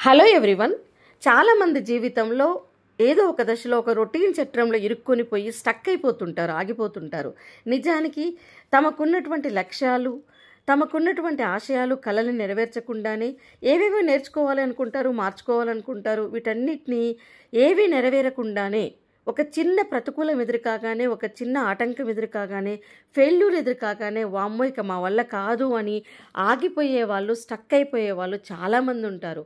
Hello everyone. చాలామంది జీవితంలో ఏదో ఒక దశలో ఒక రొటీన్ చట్రంలో ఇరుక్కొని పోయి స్టక్ అయిపోతుంటారు, ఆగిపోతుంటారు. నిజానికి తమకున్నటువంటి లక్ష్యాలు, తమకున్నటువంటి ఆశయాలు, కళల్ని నెరవేర్చకుండానే ఏవేవో నేర్చుకోవాలి అనుకుంటారు, మార్చుకోవాలనుకుంటారు. వీటన్నిటినీ ఏవి నెరవేరకుండానే ఒక చిన్న ప్రతికూలం ఎదురు కాగానే, ఒక చిన్న ఆటంకం ఎదురు కాగానే, ఫెయిల్యూర్ ఎదురు కాగానే వామ్మో ఇక మా వల్ల కాదు అని ఆగిపోయే వాళ్ళు, స్టక్ అయిపోయే వాళ్ళు చాలామంది ఉంటారు.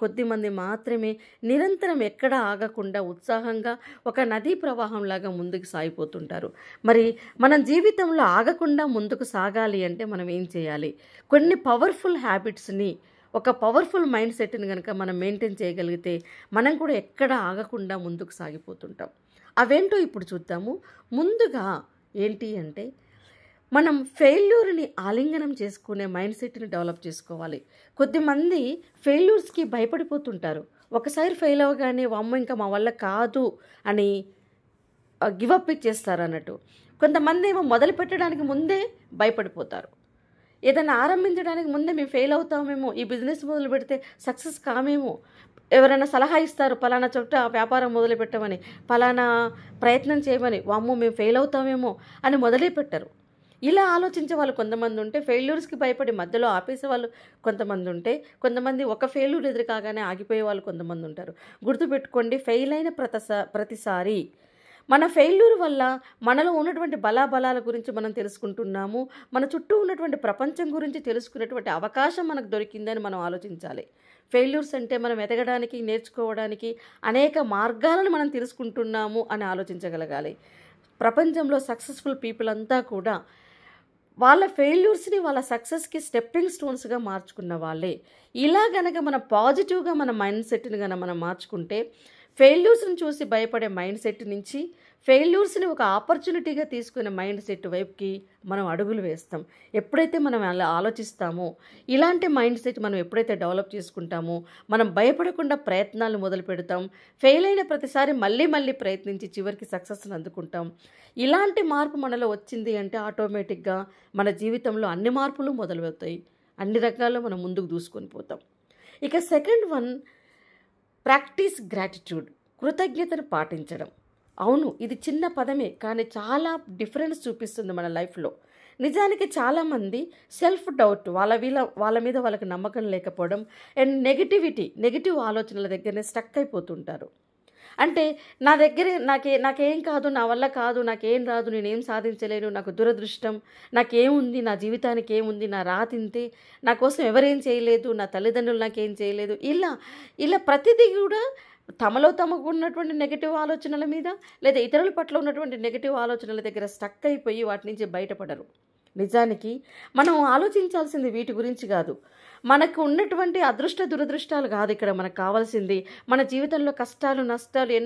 కొద్ది మంది మాత్రమే నిరంతరం ఎక్కడ ఆగకుండా ఉత్సాహంగా ఒక నదీ ప్రవాహంలాగా ముందుకు సాగిపోతుంటారు. మరి మనం జీవితంలో ఆగకుండా ముందుకు సాగాలి అంటే మనం ఏం చేయాలి? కొన్ని పవర్ఫుల్ హ్యాబిట్స్ని, ఒక పవర్ఫుల్ మైండ్ సెట్ని కనుక మనం మెయింటైన్ చేయగలిగితే మనం కూడా ఎక్కడ ఆగకుండా ముందుకు సాగిపోతుంటాం. అవేంటో ఇప్పుడు చూద్దాము. ముందుగా ఏంటి అంటే మనం ఫెయిల్యూర్ని ఆలింగనం చేసుకునే మైండ్ సెట్ని డెవలప్ చేసుకోవాలి. కొద్దిమంది ఫెయిల్యూర్స్కి భయపడిపోతుంటారు. ఒకసారి ఫెయిల్ అవ్వగానే వామ్మో ఇంకా మా వల్ల కాదు అని గివప్ ఇచ్చేస్తారు అన్నట్టు. కొంతమంది ఏమో మొదలు పెట్టడానికి ముందే భయపడిపోతారు. ఏదైనా ఆరంభించడానికి ముందే మేము ఫెయిల్ అవుతామేమో, ఈ బిజినెస్ మొదలు పెడితే సక్సెస్ కామేమో, ఎవరైనా సలహా ఇస్తారు పలానా చోట వ్యాపారం మొదలు పెట్టమని, పలానా ప్రయత్నం చేయమని, వామ్మో మేము ఫెయిల్ అవుతామేమో అని మొదలే పెట్టరు. ఇలా ఆలోచించే వాళ్ళు కొంతమంది ఉంటే, ఫెయిల్యూర్స్కి భయపడి మధ్యలో ఆపేసే వాళ్ళు కొంతమంది ఉంటే, కొంతమంది ఒక ఫెయిల్యూర్ ఎదురు కాగానే ఆగిపోయే వాళ్ళు కొంతమంది ఉంటారు. గుర్తుపెట్టుకోండి, ఫెయిల్ అయిన ప్రతిసారి మన ఫెయిల్యూర్ వల్ల మనలో ఉన్నటువంటి బలాబలాల గురించి మనం తెలుసుకుంటున్నాము, మన చుట్టూ ఉన్నటువంటి ప్రపంచం గురించి తెలుసుకునేటువంటి అవకాశం మనకు దొరికిందని మనం ఆలోచించాలి. ఫెయిల్యూర్స్ అంటే మనం ఎదగడానికి, నేర్చుకోవడానికి అనేక మార్గాలను మనం తెలుసుకుంటున్నాము అని ఆలోచించగలగాలి. ప్రపంచంలో సక్సెస్ఫుల్ పీపుల్ అంతా కూడా వాళ్ళ ఫెయిల్యూర్స్ని వాళ్ళ సక్సెస్కి స్టెప్పింగ్ స్టోన్స్గా మార్చుకున్న వాళ్ళే. ఇలా గనక మనం పాజిటివ్గా మన మైండ్ సెట్ని కనుక మనం మార్చుకుంటే, ఫెయిల్యూర్స్ని చూసి భయపడే మైండ్ సెట్ నుంచి ఫెయిల్యూర్స్ని ఒక ఆపర్చునిటీగా తీసుకునే మైండ్ సెట్ వైపుకి మనం అడుగులు వేస్తాం. ఎప్పుడైతే మనం అలా ఆలోచిస్తామో, ఇలాంటి మైండ్ సెట్ మనం ఎప్పుడైతే డెవలప్ చేసుకుంటామో, మనం భయపడకుండా ప్రయత్నాలు మొదలు పెడతాం. ఫెయిల్ అయిన ప్రతిసారి మళ్ళీ ప్రయత్నించి చివరికి సక్సెస్ని అందుకుంటాం. ఇలాంటి మార్పు మనలో వచ్చింది అంటే ఆటోమేటిక్గా మన జీవితంలో అన్ని మార్పులు మొదలవుతాయి. అన్ని రకాల్లో మనం ముందుకు దూసుకొని పోతాం. ఇక సెకండ్ వన్, ప్రాక్టీస్ గ్రాటిట్యూడ్, కృతజ్ఞతను పాటించడం. అవును, ఇది చిన్న పదమే కానీ చాలా డిఫరెన్స్ చూపిస్తుంది మన లైఫ్లో. నిజానికి చాలామంది సెల్ఫ్ డౌట్, వాళ్ళ మీద వాళ్ళకి నమ్మకం లేకపోవడం అండ్ నెగిటివ్ ఆలోచనల దగ్గరనే స్టక్ అయిపోతుంటారు. అంటే నా దగ్గరే నాకేం కాదు, నా వల్ల కాదు, నాకేం రాదు, నేనేం సాధించలేను, నాకు దురదృష్టం, నాకేముంది, నా జీవితానికి ఏముంది, నా రాతింతే, నా కోసం ఎవరేం చేయలేదు, నా తల్లిదండ్రులు నాకేం చేయలేదు, ఇలా ప్రతిదీ కూడా తమకు ఉన్నటువంటి నెగిటివ్ ఆలోచనల మీద లేదా ఇతరుల పట్ల ఉన్నటువంటి నెగిటివ్ ఆలోచనల దగ్గర స్టక్ అయిపోయి వాటి నుంచి బయటపడరు. నిజానికి మనం ఆలోచించాల్సింది వీటి గురించి కాదు, మనకు ఉన్నటువంటి అదృష్ట దురదృష్టాలు కాదు ఇక్కడ మనకు కావాల్సింది. మన జీవితంలో కష్టాలు నష్టాలు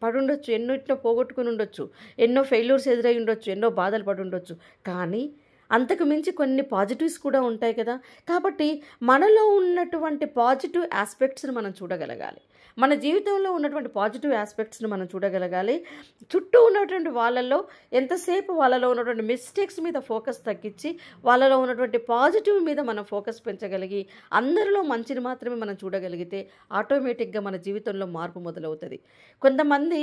పడుండొచ్చు, ఎన్నో పోగొట్టుకుని ఉండొచ్చు, ఎన్నో ఫెయిల్యూర్స్ ఎదురై ఉండొచ్చు, ఎన్నో బాధలు పడి ఉండొచ్చు, కానీ అంతకు మించి కొన్ని పాజిటివ్స్ కూడా ఉంటాయి కదా. కాబట్టి మనలో ఉన్నటువంటి పాజిటివ్ ఆస్పెక్ట్స్ని మనం చూడగలగాలి. మన జీవితంలో ఉన్నటువంటి పాజిటివ్ ఆస్పెక్ట్స్ని మనం చూడగలగాలి. చుట్టూ ఉన్నటువంటి వాళ్ళలో ఎంతసేపు వాళ్ళలో ఉన్నటువంటి మిస్టేక్స్ మీద ఫోకస్ తగ్గించి వాళ్ళలో ఉన్నటువంటి పాజిటివ్ మీద మనం ఫోకస్ పెంచగలిగి అందరిలో మంచిని మాత్రమే మనం చూడగలిగితే ఆటోమేటిక్గా మన జీవితంలో మార్పు మొదలవుతుంది. కొంతమంది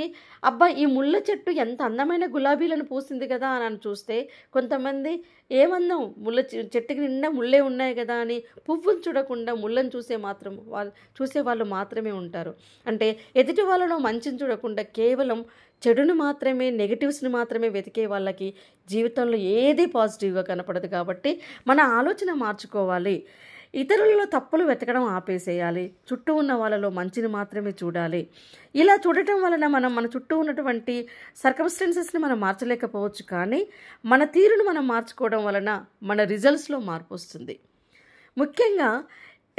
అబ్బా ఈ ముళ్ళ చెట్టు ఎంత అందమైన గులాబీలను పూసింది కదా అని చూస్తే, కొంతమంది ఏమందాం ముళ్ళ చెట్టుకి నిండా ముళ్ళే ఉన్నాయి కదా అని పువ్వును చూడకుండా ముళ్ళను చూసే వాళ్ళు మాత్రమే ఉంటారు. అంటే ఎదుటి వాళ్ళలో మంచిని చూడకుండా కేవలం చెడును మాత్రమే, నెగిటివ్స్ని మాత్రమే వెతికే వాళ్ళకి జీవితంలో ఏది పాజిటివ్గా కనపడదు. కాబట్టి మన ఆలోచన మార్చుకోవాలి. ఇతరులలో తప్పులు వెతకడం ఆపేసేయాలి. చుట్టూ ఉన్న వాళ్ళలో మంచిని మాత్రమే చూడాలి. ఇలా చూడటం వలన మన చుట్టూ ఉన్నటువంటి సర్కమ్స్టెన్సెస్ని మనం మార్చలేకపోవచ్చు, కానీ మన తీరును మనం మార్చుకోవడం వలన మన రిజల్ట్స్లో మార్పు వస్తుంది. ముఖ్యంగా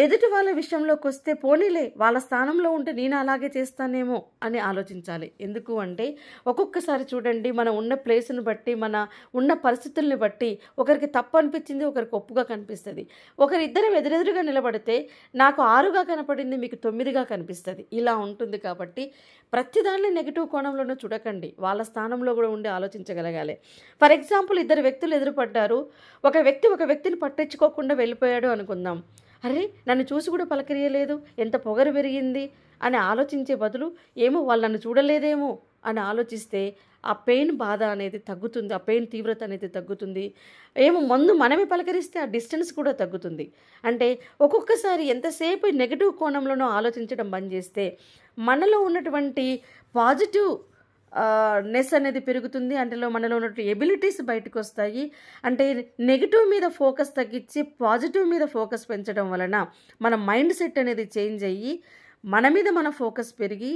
ఎదుటి వాళ్ళ విషయంలోకి వస్తే, పోనీలే వాళ్ళ స్థానంలో ఉంటే నేను అలాగే చేస్తానేమో అని ఆలోచించాలి. ఎందుకు అంటే ఒక్కొక్కసారి చూడండి, మనం ఉన్న ప్లేస్ని బట్టి, మన ఉన్న పరిస్థితుల్ని బట్టి ఒకరికి తప్పు అనిపించింది, ఒకరికి ఒప్పుగా కనిపిస్తుంది. ఒకరిద్దరం ఎదురెదురుగా నిలబడితే నాకు 6గా కనపడింది, మీకు 9గా కనిపిస్తుంది. ఇలా ఉంటుంది. కాబట్టి ప్రతిదాన్ని నెగిటివ్ కోణంలోనే చూడకండి, వాళ్ళ స్థానంలో కూడా ఉండి ఆలోచించగలగాలి. ఫర్ ఎగ్జాంపుల్, 2 వ్యక్తులు ఎదురుపడ్డారు. ఒక వ్యక్తిని పట్టించుకోకుండా వెళ్ళిపోయాడు అనుకుందాం. అరే నన్ను చూసి కూడా పలకరియలేదు, ఎంత పొగరు పెరిగింది అని ఆలోచించే బదులు ఏమో వాళ్ళు నన్ను చూడలేదేమో అని ఆలోచిస్తే ఆ పెయిన్ బాధ అనేది తగ్గుతుంది, ఆ పెయిన్ తీవ్రత అనేది తగ్గుతుంది. ఏమో ముందు మనమే పలకరిస్తే ఆ డిస్టెన్స్ కూడా తగ్గుతుంది. అంటే ఒక్కొక్కసారి ఎంతసేపు నెగిటివ్ కోణంలోనో ఆలోచించడం బంద్ చేస్తే మనలో ఉన్నటువంటి పాజిటివ్ నెస్ అనేది పెరుగుతుంది. అంటేలో మనలో ఉన్నటువంటి ఎబిలిటీస్ బయటకు వస్తాయి. అంటే నెగిటివ్ మీద ఫోకస్ తగ్గించి పాజిటివ్ మీద ఫోకస్ పెంచడం వలన మన మైండ్ సెట్ అనేది చేంజ్ అయ్యి మన మీద మన ఫోకస్ పెరిగి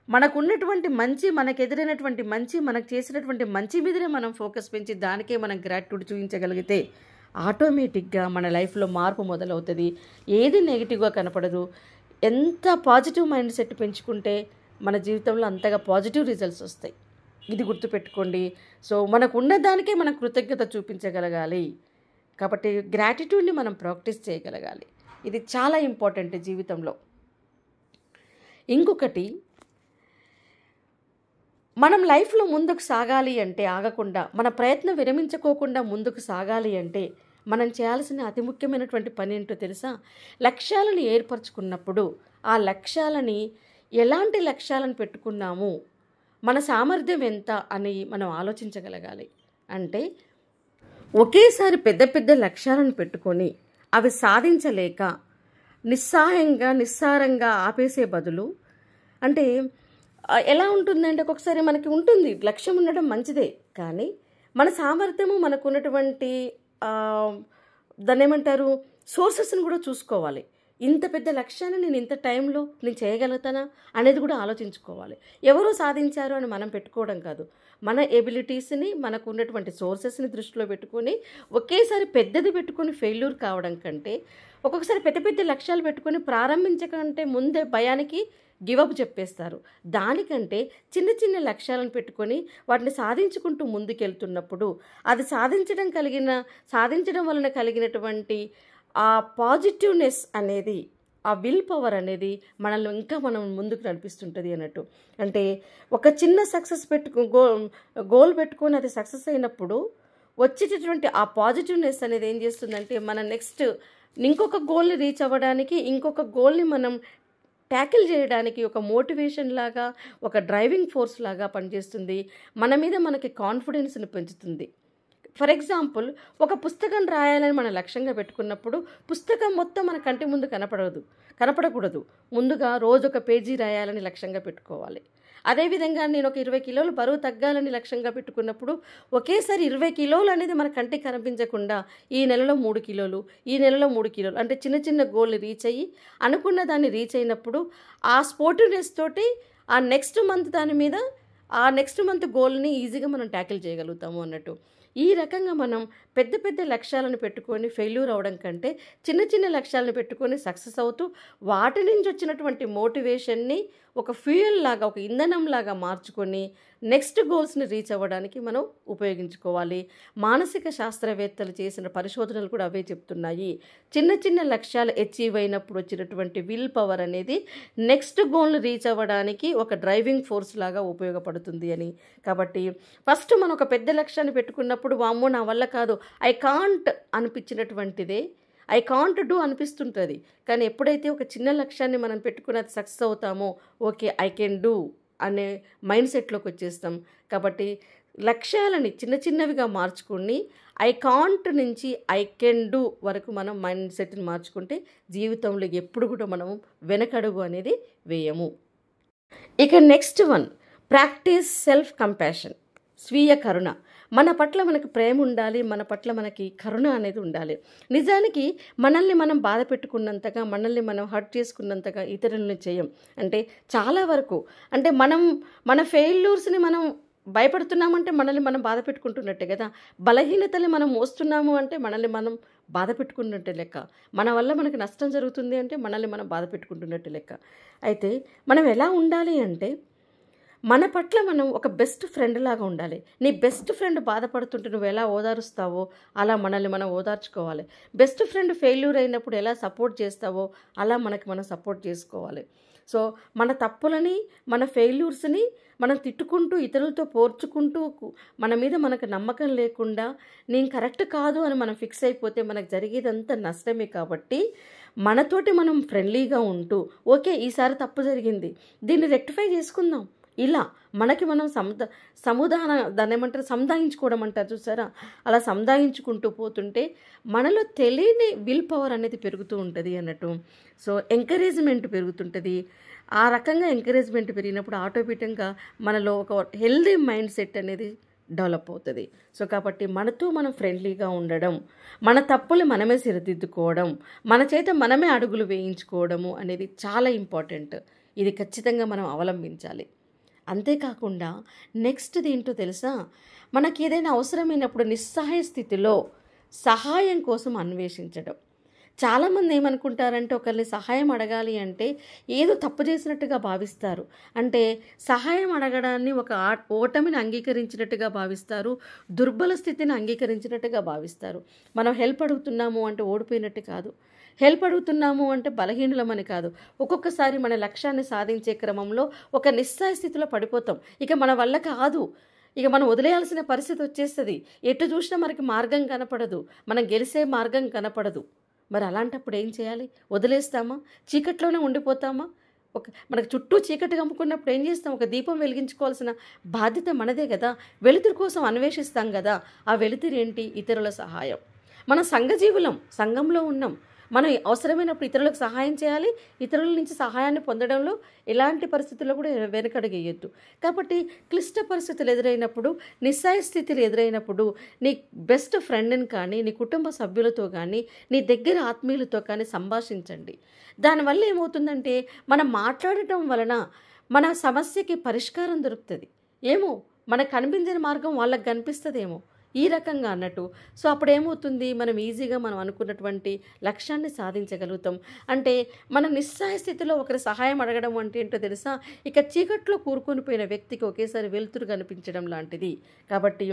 మనకున్నటువంటి మంచి, మనకు ఎదురైనటువంటి మంచి, మనకు చేసినటువంటి మంచి మీదనే మనం ఫోకస్ పెంచి దానికే మనం గ్రాటిట్యూడ్ చూపించగలిగితే ఆటోమేటిక్గా మన లైఫ్లో మార్పు మొదలవుతుంది. ఏది నెగిటివ్గా కనపడదు. ఎంత పాజిటివ్ మైండ్ సెట్ పెంచుకుంటే మన జీవితంలో అంతగా పాజిటివ్ రిజల్ట్స్ వస్తాయి. ఇది గుర్తుపెట్టుకోండి. సో మనకు ఉన్నదానికే మనం కృతజ్ఞత చూపించగలగాలి. కాబట్టి గ్రాటిట్యూడ్ని మనం ప్రాక్టీస్ చేయగలగాలి. ఇది చాలా ఇంపార్టెంట్ జీవితంలో. ఇంకొకటి, మనం లైఫ్లో ముందుకు సాగాలి అంటే ఆగకుండా, మన ప్రయత్నం విరమించుకోకుండా ముందుకు సాగాలి అంటే మనం చేయాల్సిన అతి ముఖ్యమైనటువంటి పని ఏంటో తెలుసా? లక్ష్యాలను ఏర్పరచుకున్నప్పుడు ఆ లక్ష్యాలని, ఎలాంటి లక్ష్యాలను పెట్టుకున్నాము, మన సామర్థ్యం ఎంత అని మనం ఆలోచించగలగాలి. అంటే ఒకేసారి పెద్ద పెద్ద లక్ష్యాలను పెట్టుకొని అవి సాధించలేక నిస్సారంగా ఆపేసే బదులు, అంటే ఎలా ఉంటుందంటే ఒక్కొక్కసారి మనకి ఉంటుంది లక్ష్యం ఉండడం మంచిదే, కానీ మన సామర్థ్యము, మనకు ఉన్నటువంటి దాన్ని ఏమంటారు సోర్సెస్ని కూడా చూసుకోవాలి. ఇంత పెద్ద లక్ష్యాన్ని నేను ఇంత టైంలో నేను చేయగలుగుతానా అనేది కూడా ఆలోచించుకోవాలి. ఎవరో సాధించారు అని మనం పెట్టుకోవడం కాదు. మన ఎబిలిటీస్ని, మనకు ఉన్నటువంటి సోర్సెస్ని దృష్టిలో పెట్టుకొని ఒకేసారి పెద్దది పెట్టుకొని ఫెయిల్యూర్ కావడం కంటే, ఒక్కొక్కసారి పెద్ద పెద్ద లక్ష్యాలు పెట్టుకొని ప్రారంభించకంటే ముందే భయానికి గివప్ చెప్పేస్తారు. దానికంటే చిన్న చిన్న లక్ష్యాలను పెట్టుకొని వాటిని సాధించుకుంటూ ముందుకెళ్తున్నప్పుడు అది సాధించడం వలన కలిగినటువంటి ఆ పాజిటివ్నెస్ అనేది, ఆ విల్ పవర్ అనేది మనల్ని ఇంకా మనం ముందుకు నడిపిస్తుంటుంది అన్నట్టు. అంటే ఒక చిన్న సక్సెస్ గోల్ పెట్టుకొని అది సక్సెస్ అయినప్పుడు వచ్చేటటువంటి ఆ పాజిటివ్నెస్ అనేది ఏం చేస్తుందంటే మన నెక్స్ట్ ఇంకొక గోల్ని రీచ్ అవ్వడానికి, ఇంకొక గోల్ని మనం ట్యాకిల్ చేయడానికి ఒక మోటివేషన్ లాగా, ఒక డ్రైవింగ్ ఫోర్స్ లాగా పనిచేస్తుంది. మన మీద మనకి కాన్ఫిడెన్స్ని పెంచుతుంది. ఫర్ ఎగ్జాంపుల్, ఒక పుస్తకం రాయాలని మన లక్ష్యంగా పెట్టుకున్నప్పుడు పుస్తకం మొత్తం మన కంటి ముందు కనపడకూడదు. ముందుగా రోజు ఒక పేజీ రాయాలని లక్ష్యంగా పెట్టుకోవాలి. అదేవిధంగా నేను ఒక 20 కిలోలు బరువు తగ్గాలని లక్ష్యంగా పెట్టుకున్నప్పుడు ఒకేసారి 20 కిలోలు అనేది మన కంటికి కనిపించకుండా ఈ నెలలో 3 కిలోలు, ఈ నెలలో 3 కిలోలు అంటే చిన్న చిన్న గోల్ని రీచ్ అయ్యి అనుకున్న దాన్ని రీచ్ అయినప్పుడు ఆ స్పోర్టివ్నెస్ తోటి ఆ నెక్స్ట్ మంత్ గోల్ని ఈజీగా మనం ట్యాకిల్ చేయగలుగుతాము అన్నట్టు. ఈ రకంగా మనం పెద్ద పెద్ద లక్ష్యాలను పెట్టుకొని ఫెయిల్యూర్ అవ్వడం కంటే చిన్న చిన్న లక్ష్యాలను పెట్టుకొని సక్సెస్ అవుతూ వాటి నుంచి వచ్చినటువంటి మోటివేషన్ని ఒక ఫ్యూయల్ లాగా, ఒక ఇంధనం లాగా మార్చుకొని నెక్స్ట్ గోల్స్ని రీచ్ అవ్వడానికి మనం ఉపయోగించుకోవాలి. మానసిక శాస్త్రవేత్తలు చేసిన పరిశోధనలు కూడా అవే చెప్తున్నాయి. చిన్న చిన్న లక్ష్యాలు అచీవ్ అయినప్పుడు వచ్చినటువంటి విల్ పవర్ అనేది నెక్స్ట్ గోల్ని రీచ్ అవ్వడానికి ఒక డ్రైవింగ్ ఫోర్స్ లాగా ఉపయోగపడుతుంది అని. కాబట్టి ఫస్ట్ మనం ఒక పెద్ద లక్ష్యాన్ని పెట్టుకున్నప్పుడు వామ్మో నా వల్ల కాదు, ఐ కాంట్ అనిపించినటువంటిదే ఐ కాంట్ డూ అనిపిస్తుంటుంది. కానీ ఎప్పుడైతే ఒక చిన్న లక్ష్యాన్ని మనం పెట్టుకుని అది సక్సెస్ అవుతామో, ఓకే ఐ కెన్ డూ అనే మైండ్ సెట్లోకి వచ్చేస్తాం. కాబట్టి లక్ష్యాలని చిన్న చిన్నవిగా మార్చుకుని ఐ కాంట్ నుంచి ఐ కెన్ డూ వరకు మనం మైండ్ సెట్ని మార్చుకుంటే జీవితంలో ఎప్పుడు కూడా మనం వెనకడుగు అనేది వేయము. ఇక next one, practice self compassion, స్వీయ కరుణ. మన పట్ల మనకు ప్రేమ ఉండాలి, మన పట్ల మనకి కరుణ అనేది ఉండాలి. నిజానికి మనల్ని మనం బాధ పెట్టుకున్నంతగా, మనల్ని మనం హర్ట్ చేసుకున్నంతగా ఇతరులని చేయం. అంటే చాలా వరకు అంటే మన ఫెయిల్యూర్స్ని మనం భయపడుతున్నామంటే మనల్ని మనం బాధ పెట్టుకుంటున్నట్టే కదా. బలహీనతల్ని మనం మోస్తున్నాము అంటే మనల్ని మనం బాధ పెట్టుకున్నట్టే లెక్క. మన వల్ల మనకు నష్టం జరుగుతుంది అంటే మనల్ని మనం బాధ పెట్టుకుంటున్నట్టు లెక్క. అయితే మనం ఎలా ఉండాలి అంటే మన పట్ల మనం ఒక బెస్ట్ ఫ్రెండ్ లాగా ఉండాలి. నీ బెస్ట్ ఫ్రెండ్ బాధపడుతుంటే నువ్వు ఎలా ఓదారుస్తావో అలా మనల్ని మనం ఓదార్చుకోవాలి. బెస్ట్ ఫ్రెండ్ ఫెయిల్యూర్ అయినప్పుడు ఎలా సపోర్ట్ చేస్తావో అలా మనకి మనం సపోర్ట్ చేసుకోవాలి. సో మన తప్పులని, మన ఫెయిల్యూర్స్ని మనం తిట్టుకుంటూ, ఇతరులతో పోల్చుకుంటూ, మన మీద మనకు నమ్మకం లేకుండా నేను కరెక్ట్ కాదు అని మనం ఫిక్స్ అయిపోతే మనకు జరిగేదంతా నష్టమే. కాబట్టి మనతోటి మనం ఫ్రెండ్లీగా ఉంటూ, ఓకే ఈసారి తప్పు జరిగింది, దీన్ని రెక్టిఫై చేసుకుందాం, ఇలా మనకి మనం దాన్ని ఏమంటారు, సముదాయించుకోవడం అంటారు చూసారా, అలా సముదాయించుకుంటూ పోతుంటే మనలో తెలియని విల్ పవర్ అనేది పెరుగుతూ ఉంటుంది అన్నట్టు. సో ఎంకరేజ్మెంట్ పెరుగుతుంటుంది. ఆ రకంగా ఎంకరేజ్మెంట్ పెరిగినప్పుడు ఆటోమేటిక్గా మనలో ఒక హెల్దీ మైండ్ సెట్ అనేది డెవలప్ అవుతుంది. సో కాబట్టి మనతో మనం ఫ్రెండ్లీగా ఉండడం, మన తప్పులు మనమే సరిదిద్దుకోవడం, మన చేత మనమే అడుగులు వేయించుకోవడము అనేది చాలా ఇంపార్టెంట్. ఇది ఖచ్చితంగా మనం అవలంబించాలి. అంతేకాకుండా నెక్స్ట్ది ఏంటో తెలుసా, మనకి ఏదైనా అవసరమైనప్పుడు నిస్సహాయ స్థితిలో సహాయం కోసం అన్వేషించడం. చాలామంది ఏమనుకుంటారంటే ఒకరిని సహాయం అడగాలి అంటే ఏదో తప్పు చేసినట్టుగా భావిస్తారు. అంటే సహాయం అడగడాన్ని ఒక ఓటమిని అంగీకరించినట్టుగా భావిస్తారు, దుర్బల స్థితిని అంగీకరించినట్టుగా భావిస్తారు. మనం హెల్ప్ అడుగుతున్నాము అంటే ఓడిపోయినట్టు కాదు, హెల్ప్ అడుగుతున్నాము అంటే బలహీనులమని కాదు. ఒక్కొక్కసారి మన లక్ష్యాన్ని సాధించే క్రమంలో ఒక నిస్సహాయ స్థితిలో పడిపోతాం. ఇక మన వల్ల కాదు, ఇక మనం వదిలేయాల్సిన పరిస్థితి వచ్చేస్తుంది. ఎటు చూసినా మనకి మార్గం కనపడదు, మనం గెలిచే మార్గం కనపడదు. మరి అలాంటప్పుడు ఏం చేయాలి? వదిలేస్తామా? చీకట్లోనే ఉండిపోతామా? మనకు చుట్టూ చీకటి కమ్ముకున్నప్పుడు ఏం చేస్తాం? ఒక దీపం వెలిగించుకోవాల్సిన బాధ్యత మనదే కదా. వెలుతురు కోసం అన్వేషిస్తాం కదా. ఆ వెలుతురు ఏంటి? ఇతరుల సహాయం. మనం సంఘజీవులం, సంఘంలో ఉన్నాం. మనం అవసరమైనప్పుడు ఇతరులకు సహాయం చేయాలి. ఇతరుల నుంచి సహాయాన్ని పొందడంలో ఎలాంటి పరిస్థితుల్లో కూడా వెనకడుగేయొద్దు. కాబట్టి క్లిష్ట పరిస్థితులు ఎదురైనప్పుడు, నిస్సహాయ స్థితులు ఎదురైనప్పుడు నీ బెస్ట్ ఫ్రెండ్ని కానీ, నీ కుటుంబ సభ్యులతో కానీ, నీ దగ్గర ఆత్మీయులతో కానీ సంభాషించండి. దానివల్ల ఏమవుతుందంటే మనం మాట్లాడటం వలన మన సమస్యకి పరిష్కారం దొరుకుతుంది. ఏమో మనకు కనిపించిన మార్గం వాళ్ళకి కనిపిస్తుందేమో, ఈ రకంగా అన్నట్టు. సో అప్పుడు ఏమవుతుంది, మనం ఈజీగా మనం అనుకున్నటువంటి లక్ష్యాన్ని సాధించగలుగుతాం. అంటే మన నిస్సహాయ స్థితిలో ఒకరి సహాయం అడగడం అంటే ఏంటో తెలుసా, ఇక చీకట్లో కూరుకొని పోయిన వ్యక్తికి ఒకేసారి వెలుతురు కనిపించడం లాంటిది. కాబట్టి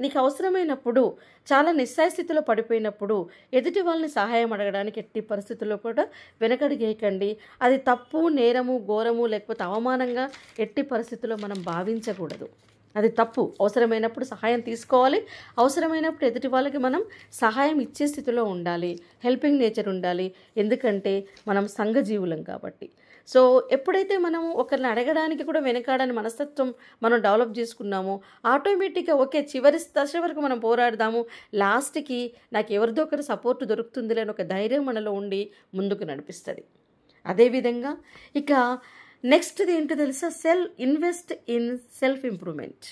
నీకు అవసరమైనప్పుడు, చాలా నిస్సహాయ స్థితిలో పడిపోయినప్పుడు ఎదుటి వాళ్ళని సహాయం అడగడానికి ఎట్టి పరిస్థితుల్లో కూడా వెనకడుగేయకండి. అది తప్పు, నేరము, ఘోరము లేకపోతే అవమానంగా ఎట్టి పరిస్థితుల్లో మనం భావించకూడదు. అది తప్పు. అవసరమైనప్పుడు సహాయం తీసుకోవాలి, అవసరమైనప్పుడు ఎదుటి వాళ్ళకి మనం సహాయం ఇచ్చే స్థితిలో ఉండాలి, హెల్పింగ్ నేచర్ ఉండాలి. ఎందుకంటే మనం సంఘజీవులం కాబట్టి. సో ఎప్పుడైతే మనం ఒకరిని అడగడానికి కూడా వెనకాడని మనస్తత్వం మనం డెవలప్ చేసుకున్నామో ఆటోమేటిక్గా ఓకే చివరి దశ వరకు మనం పోరాడదాము, లాస్ట్కి నాకు ఎవరిదో ఒకరి సపోర్ట్ దొరుకుతుందిలే అని ఒక ధైర్యం మనలో ఉండి ముందుకు నడిపిస్తుంది. అదేవిధంగా ఇక నెక్స్ట్ది ఏంటో తెలుసా, invest in self improvement.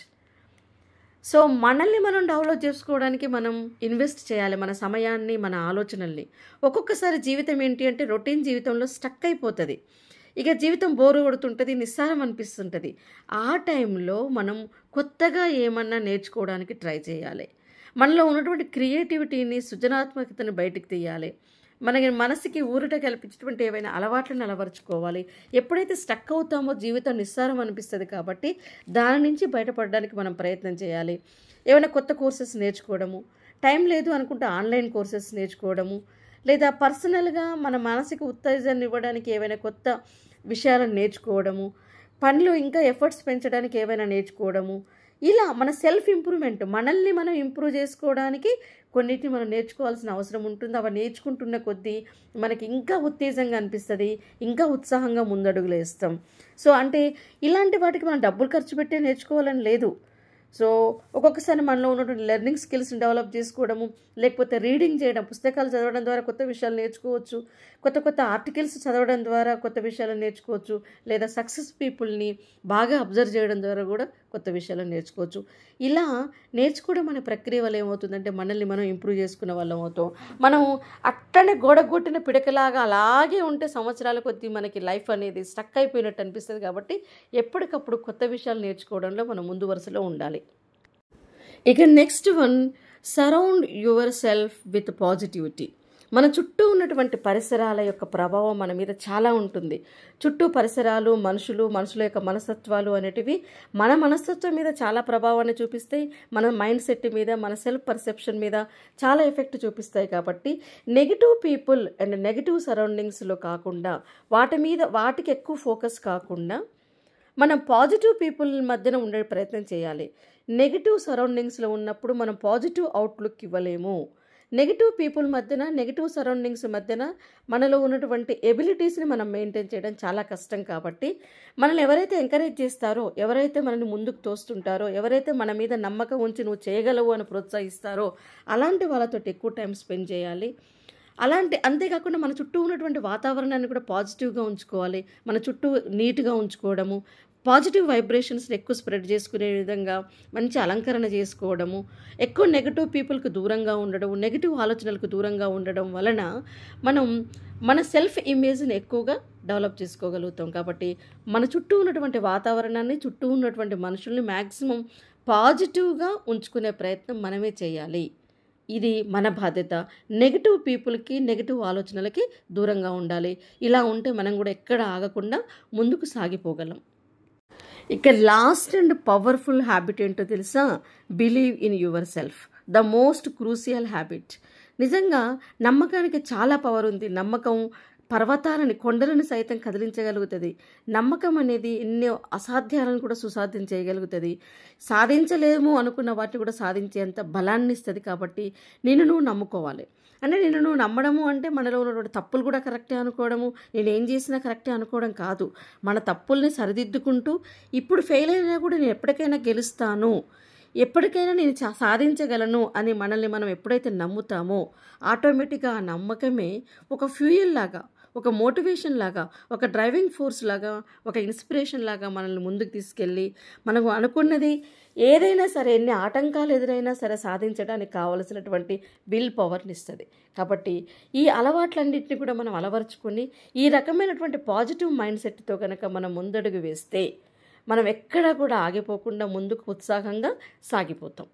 So మనల్ని మనం డెవలప్ చేసుకోవడానికి మనం ఇన్వెస్ట్ చేయాలి, మన సమయాన్ని, మన ఆలోచనల్ని. ఒక్కొక్కసారి జీవితం ఏంటి అంటే రొటీన్ జీవితంలో స్టక్ అయిపోతుంది. ఇక జీవితం బోరు కొడుతుంటుంది, నిస్సారం అనిపిస్తుంటుంది. ఆ టైంలో మనం కొత్తగా ఏమన్నా నేర్చుకోవడానికి ట్రై చేయాలి. మనలో ఉన్నటువంటి క్రియేటివిటీని, సృజనాత్మకతని బయటికి తీయాలి. మన మనసుకి ఊరట కల్పించేటువంటి ఏవైనా అలవాట్లను అలవరుచుకోవాలి. ఎప్పుడైతే స్టక్ అవుతామో జీవితం నిస్సారం అనిపిస్తుంది. కాబట్టి దాని నుంచి బయటపడడానికి మనం ప్రయత్నం చేయాలి. ఏమైనా కొత్త కోర్సెస్ నేర్చుకోవడము, టైం లేదు అనుకుంటే ఆన్లైన్ కోర్సెస్ నేర్చుకోవడము, లేదా పర్సనల్గా మన మనసుకి ఉత్తేజాన్ని ఇవ్వడానికి ఏవైనా కొత్త విషయాలను నేర్చుకోవడము, పనిలో ఇంకా ఎఫర్ట్స్ పెంచడానికి ఏవైనా నేర్చుకోవడము. ఇలా మన సెల్ఫ్ ఇంప్రూవ్మెంట్, మనల్ని మనం ఇంప్రూవ్ చేసుకోవడానికి కొన్నిటిని మనం నేర్చుకోవాల్సిన అవసరం ఉంటుంది. అవి నేర్చుకుంటున్న కొద్దీ మనకి ఇంకా ఉత్తేజంగా అనిపిస్తుంది, ఇంకా ఉత్సాహంగా ముందడుగులు వేస్తాం. సో అంటే ఇలాంటి వాటికి మనం డబ్బులు ఖర్చు పెట్టే నేర్చుకోవాలని లేదు. సో ఒక్కొక్కసారి మనలో ఉన్నటువంటి లెర్నింగ్ స్కిల్స్ని డెవలప్ చేసుకోవడము, లేకపోతే రీడింగ్ చేయడం, పుస్తకాలు చదవడం ద్వారా కొత్త విషయాలు నేర్చుకోవచ్చు, కొత్త కొత్త ఆర్టికల్స్ చదవడం ద్వారా కొత్త విషయాలు నేర్చుకోవచ్చు, లేదా సక్సెస్ పీపుల్ని బాగా అబ్జర్వ్ చేయడం ద్వారా కూడా కొత్త విషయాలు నేర్చుకోవచ్చు. ఇలా నేర్చుకోవడం అనే ప్రక్రియ వల్ల ఏమవుతుందంటే మనల్ని మనం ఇంప్రూవ్ చేసుకున్న వాళ్ళం అవుతాం. మనం అట్టనే గోడగొట్టిన పిడకలాగా అలాగే ఉంటే సంవత్సరాల కొద్దీ మనకి లైఫ్ అనేది స్టక్ అయిపోయినట్టు అనిపిస్తుంది. కాబట్టి ఎప్పటికప్పుడు కొత్త విషయాలు నేర్చుకోవడంలో మనం ముందు వరుసలో ఉండాలి. ఇక next one, surround your self with positivity. మన చుట్టూ ఉన్నటువంటి పరిసరాల యొక్క ప్రభావం మన మీద చాలా ఉంటుంది. చుట్టూ పరిసరాలు, మనుషుల యొక్క మనస్తత్వాలు అనేటివి మన మనస్తత్వం మీద చాలా ప్రభావాన్ని చూపిస్తాయి. మన మైండ్ సెట్ మీద, మన సెల్ఫ్ పర్సెప్షన్ మీద చాలా ఎఫెక్ట్ చూపిస్తాయి. కాబట్టి నెగిటివ్ పీపుల్ అండ్ నెగిటివ్ సరౌండింగ్స్లో కాకుండా వాటికి ఎక్కువ ఫోకస్ కాకుండా మనం పాజిటివ్ పీపుల్ మధ్యన ఉండే ప్రయత్నం చేయాలి. నెగిటివ్ సరౌండింగ్స్లో ఉన్నప్పుడు మనం పాజిటివ్ అవుట్లుక్ ఇవ్వలేము. నెగిటివ్ పీపుల్ మధ్యన, నెగిటివ్ సరౌండింగ్స్ మధ్యన మనలో ఉన్నటువంటి ఎబిలిటీస్ని మనం మెయింటైన్ చేయడం చాలా కష్టం. కాబట్టి మనల్ని ఎవరైతే ఎంకరేజ్ చేస్తారో, ఎవరైతే మనల్ని ముందుకు తోస్తుంటారో, ఎవరైతే మన మీద నమ్మకం ఉంచి నువ్వు చేయగలవు అని ప్రోత్సహిస్తారో అలాంటి వాళ్ళతో ఎక్కువ టైం స్పెండ్ చేయాలి. అంతేకాకుండా మన చుట్టూ ఉన్నటువంటి వాతావరణాన్ని కూడా పాజిటివ్గా ఉంచుకోవాలి. మన చుట్టూ నీట్గా ఉంచుకోవడము, పాజిటివ్ వైబ్రేషన్స్ని ఎక్కువ స్ప్రెడ్ చేసుకునే విధంగా మంచి అలంకరణ చేసుకోవడము, ఎక్కువ నెగిటివ్ పీపుల్కి దూరంగా ఉండడం, నెగిటివ్ ఆలోచనలకు దూరంగా ఉండడం వలన మనం మన సెల్ఫ్ ఇమేజ్ని ఎక్కువగా డెవలప్ చేసుకోగలుగుతాం. కాబట్టి మన చుట్టూ ఉన్నటువంటి వాతావరణాన్ని, చుట్టూ ఉన్నటువంటి మనుషుల్ని మ్యాక్సిమం పాజిటివ్గా ఉంచుకునే ప్రయత్నం మనమే చేయాలి. ఇది మన బాధ్యత. నెగిటివ్ పీపుల్కి, నెగిటివ్ ఆలోచనలకి దూరంగా ఉండాలి. ఇలా ఉంటే మనం కూడా ఎక్కడ ఆగకుండా ముందుకు సాగిపోగలం. ఇక లాస్ట్ అండ్ పవర్ఫుల్ హ్యాబిట్ ఏంటో తెలుసా? Believe in yourself, the most crucial habit. నిజంగా నమ్మకానికి చాలా పవర్ ఉంది. నమ్మకం పర్వతాలని, కొండలను సైతం కదిలించగలుగుతుంది. నమ్మకం అనేది ఎన్నో అసాధ్యాలను కూడా సుసాధ్యం చేయగలుగుతుంది. సాధించలేము అనుకున్న వాటిని కూడా సాధించేంత బలాన్ని ఇస్తుంది. కాబట్టి నువ్వు నమ్ముకోవాలి. అంటే నువ్వు నమ్మడము అంటే మనలో ఉన్నటువంటి తప్పులు కూడా కరెక్టే అనుకోవడము, నేనేం చేసినా కరెక్టే అనుకోవడం కాదు. మన తప్పుల్ని సరిదిద్దుకుంటూ ఇప్పుడు ఫెయిల్ అయినా కూడా నేను ఎప్పటికైనా గెలుస్తాను, ఎప్పటికైనా నేను సాధించగలను అని మనల్ని మనం ఎప్పుడైతే నమ్ముతామో ఆటోమేటిక్గా ఆ నమ్మకమే ఒక ఫ్యూయల్ లాగా, ఒక మోటివేషన్ లాగా, ఒక డ్రైవింగ్ ఫోర్స్ లాగా, ఒక ఇన్స్పిరేషన్ లాగా మనల్ని ముందుకు తీసుకెళ్ళి మనకు అనుకున్నది ఏదైనా సరే, ఎన్ని ఆటంకాలు ఎదురైనా సరే సాధించడానికి కావలసినటువంటి విల్ పవర్ని ఇస్తుంది. కాబట్టి ఈ అలవాట్లన్నింటినీ కూడా మనం అలవరుచుకొని ఈ రకమైనటువంటి పాజిటివ్ మైండ్ సెట్తో కనుక మనం ముందడుగు వేస్తే మనం ఎక్కడా కూడా ఆగిపోకుండా ముందుకు ఉత్సాహంగా సాగిపోతాం.